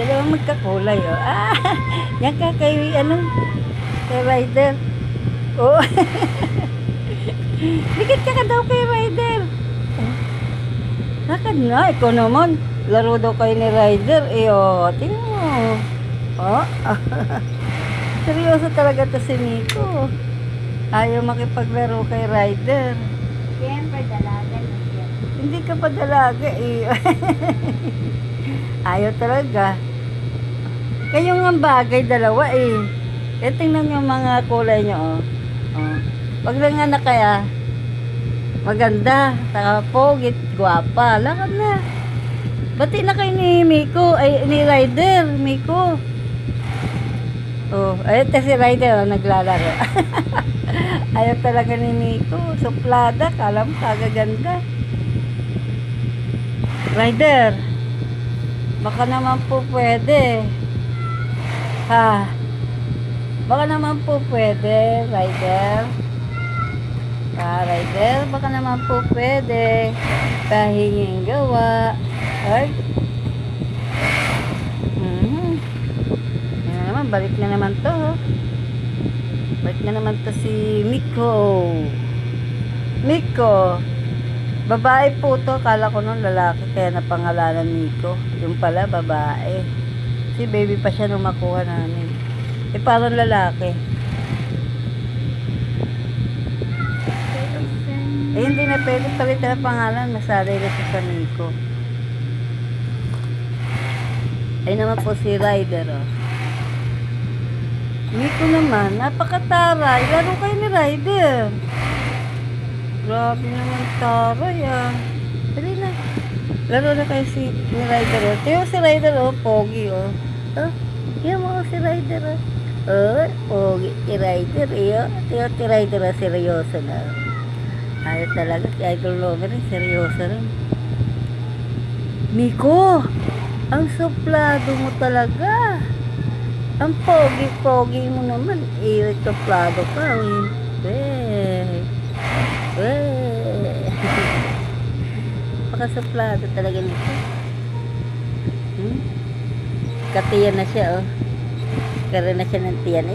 dalawang magkakulay, oh. Ah, yan ka kay, kay Rider. Oh. Dikit ka daw kay Rider. Lakad na, ikaw naman. Laro daw kayo ni Rider. Oh, tingnan mo. Oh. Seryoso talaga to si Nico. Ayaw makipaglaro kay Rider. Siyempre, dalaga na siya. Hindi ka pa dalaga eh. Ayaw talaga. Kayo nga bagay dalawa eh. Eh tingnan yung mga kulay nyo oh. Oh. Pag lang nga na kaya, maganda, saka pogit, gwapa. Lakad na. Bati na kayo ni Miko, ay ni Rider, Miko. Oh, ayun si Rider oh, naglalaro. Ayaw talaga ni Miko, suplada, kala mo kagaganda. Rider, baka naman po pwede. Ha? Baka naman po pwede, Rider. Rider, baka naman po pwede. Pahinging gawa. Ay. Yan naman, balik na naman to. Balik na naman to si Miko. Miko. Babae po to. Kala ko nung lalaki kaya napangalanan Miko. Yung pala, babae. Si baby pa siya nung makuha namin. Eh, parang lalaki. Eh, hindi na pwede palitan ang pangalan. Masalay na siya sa Miko. Ay naman po si Rider, oh. Miko naman, napakataray. Laro kayo ni Rider. Grabe naman taray, ah. Dali na. Laro na kayo ni Rider, oh. Tiyo si Rider, oh. Pogi, oh. Oh, tiyo mo si Rider, oh. Oh, pogi si Rider, eh, oh. Tiyo si Rider, oh. Seryoso na. Ayaw talaga, si Idol Lover, seryoso rin. Miko! Ang suplado mo talaga. Ang pogi-pogi mo naman. Suplado ka. Pakasuplado talaga nito. Katiyan na siya, oh. Karoon na siya ng tiyan.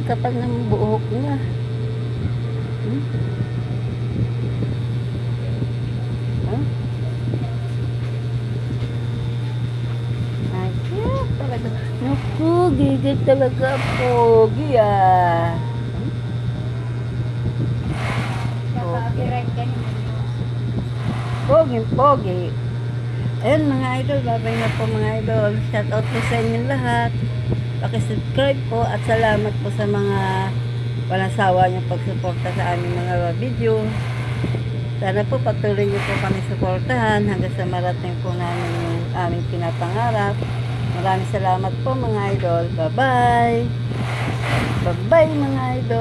Kapag ng buhok niya. Ay, talaga. Naku, gigit talaga. Pogi, ah. Naka-copyright ka naman. Pogi. Ayun mga idol, babay na po mga idol. Shout out po sa inyo lahat. Paki-subscribe po at salamat po sa mga walang sawa niyong pagsuporta sa aming mga video. Sana po patuloy niyo po kami suportahan hanggang sa marating po namin yung aming pinapangarap. Maraming salamat po mga idol. Bye-bye! Bye-bye mga idol!